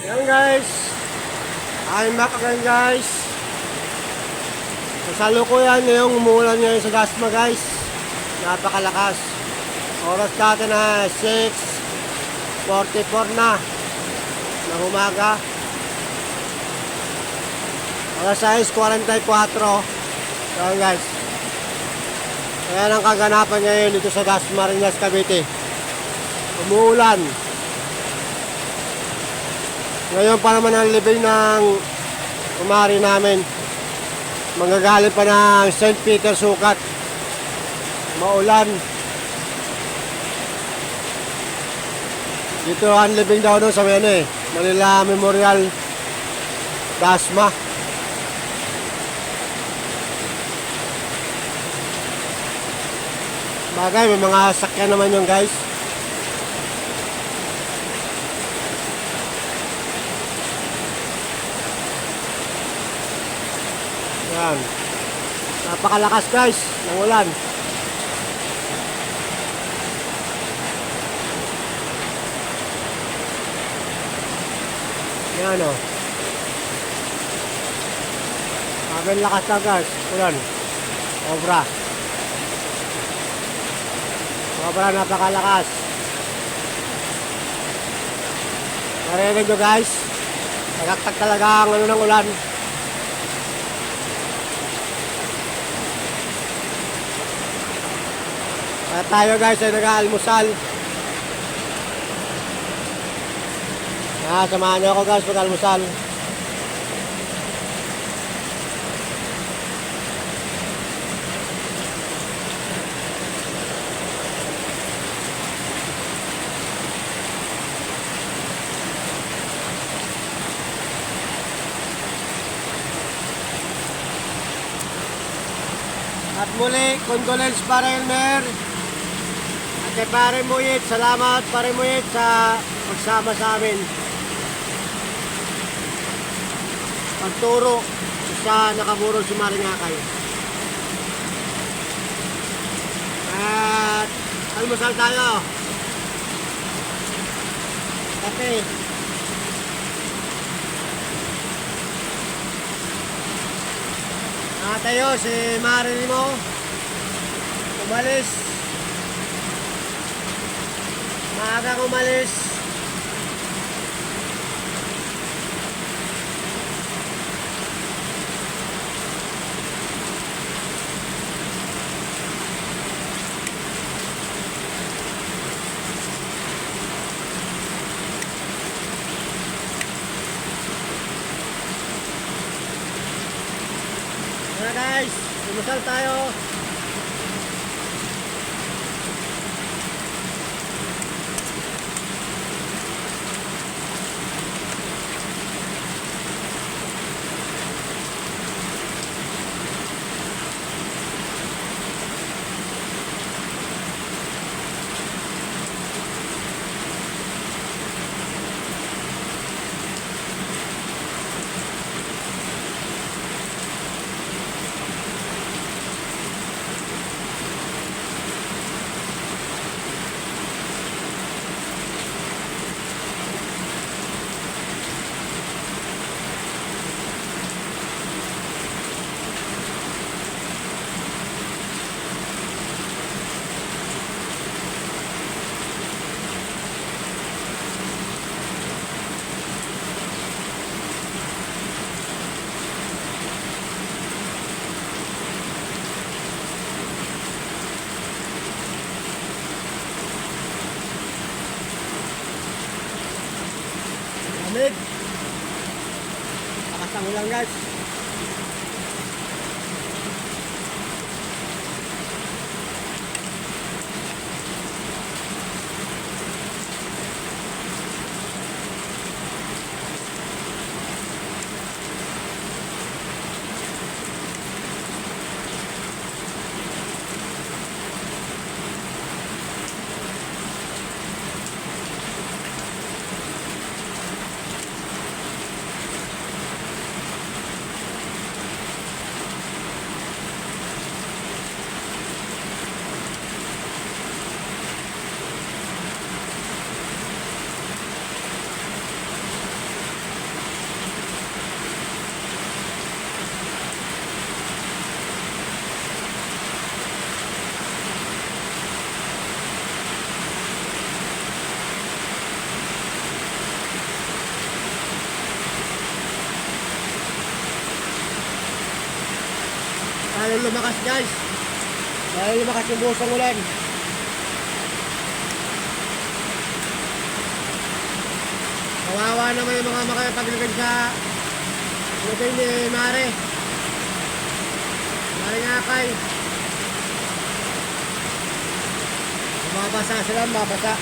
Yan guys, I'm back again guys. Kasalukuyan yung umuulan ngayon sa Dasma guys. Napakalakas. Oras natin na 6:44 na ng umaga. Alas 6:44. Yan guys. Ayan ang kaganapan ngayon dito sa Dasmariñas, Cavite. Umuulan. Ngayon pa naman ang libing ng kumari namin. Magagaling pa ng St. Peter Sukat. Maulan. Dito ang libing daw doon sa Manila Memorial Dasma. Bagay, may mga sakyan naman yun guys. Yan. Napakalakas guys ng ulan. Yan o. Sabi lakas na guys. Ulan. Sobra. Sobra napakalakas. Marinig nyo guys. Nagaktak talaga ang ano ng ulan. Kaya tayo guys ay nag-aalmusal. Samahan niyo ako guys mag-almusal. At muli, condolence para Elmer. Kay Pare Muyit, salamat Pare Muyit sa pagsama sa amin. Pagturo sa nakaburol si Maringakay. At almusal tayo. Kape. Tayo si Marini mo. Umalis. Maaga umalis. Tara guys, umusal tayo. Lamig. Lakas ang ulan guys. Lalo lumakas guys. Lalo lumakas yung buhos ng ulan. Kawawa naman yung mga makapaglagan sa lubay ni Mare. Mare Ngakay. Mabasa sila, mabasa.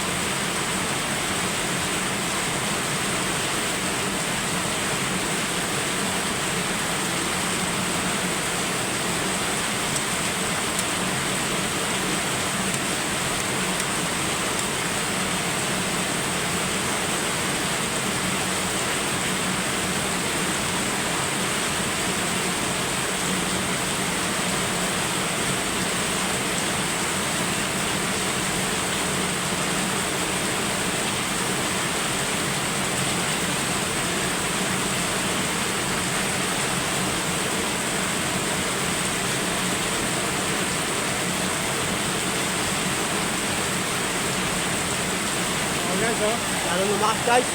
Guys, oh. Lalo lumakas guys.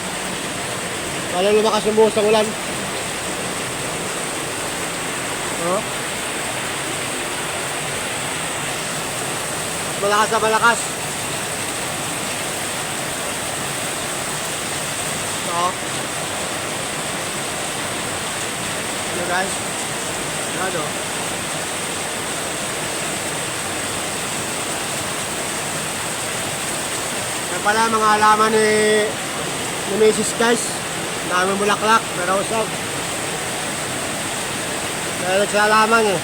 Lalo lumakas yung buhos ng ulan. Oh. Malakas na malakas. Oh. Ano guys? Ano? Yan pala mga halaman ni Mrs. guys. Dami bulaklak, pero usap. Dahil nagsalaman eh.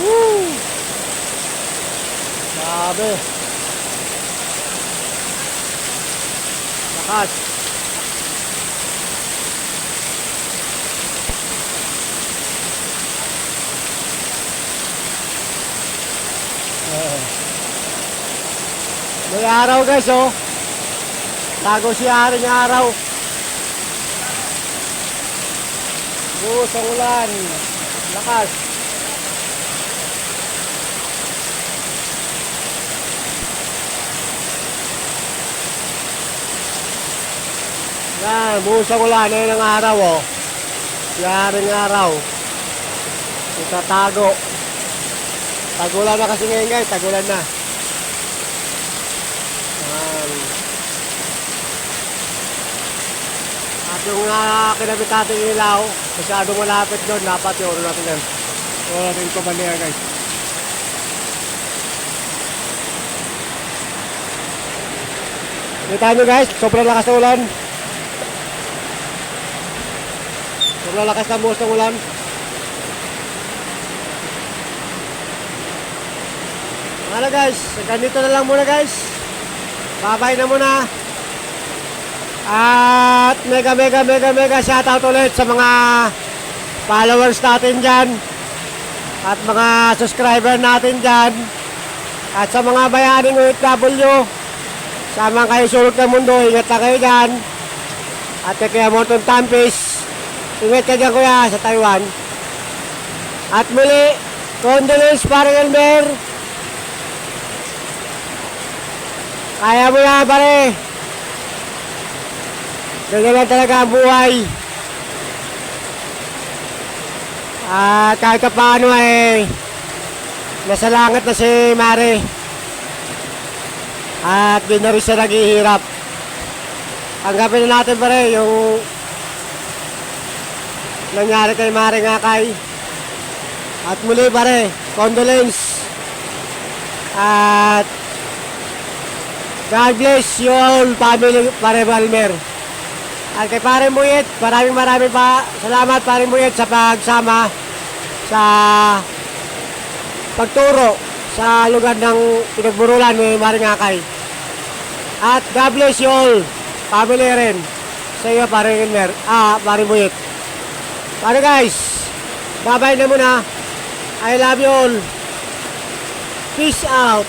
Woo! Sabi. Lakas. May araw guys oh. Tago si Haring Araw. Buhos ang ulan. Lakas. Yan, buhos ang ulan. Ayan ang araw oh. Si Haring Araw. Itatago. Tagulan na kasi ngayon guys. Tagulan na. At yung kinabit natin ilaw, masyadong malapit doon, dapat yung oras natin yan. Oras natin ko baliya guys. Kita nyo guys, sobrang lakas ng ulan. Sobrang lakas ng buhos ng ulan. Ano guys, ganito na lang muna guys. Bye-bye na muna. At mega shoutout ulit sa mga followers natin dyan. At mga subscriber natin dyan. At sa mga bayaning OFW. Sama kayo sulok ng mundo, ingat na kayo dyan. At kaya Morton Tampis, ingat ka dyan kuya sa Taiwan. At muli, condolence Paring Elmer. Kaya mo na pare. Ganyan lang talaga ang buhay. At kahit ka paano eh, nasa langit na si Mare. At di na rin siya naghihirap. Tanggapin na natin pare yung nangyari kay Mare Ngakay. At muli pare, condolence. At God bless you all family Pare Elmer. At kay Pare Muyet, maraming pa salamat Pare Muyet sa pagsama sa pagturo sa lugar ng pinagburulan ni Mare Ngakay. At God bless you all, family rin. Sa iyo Pare Elmer, Pare Muyet. Pare guys, bye-bye na muna. I love you all. Peace out.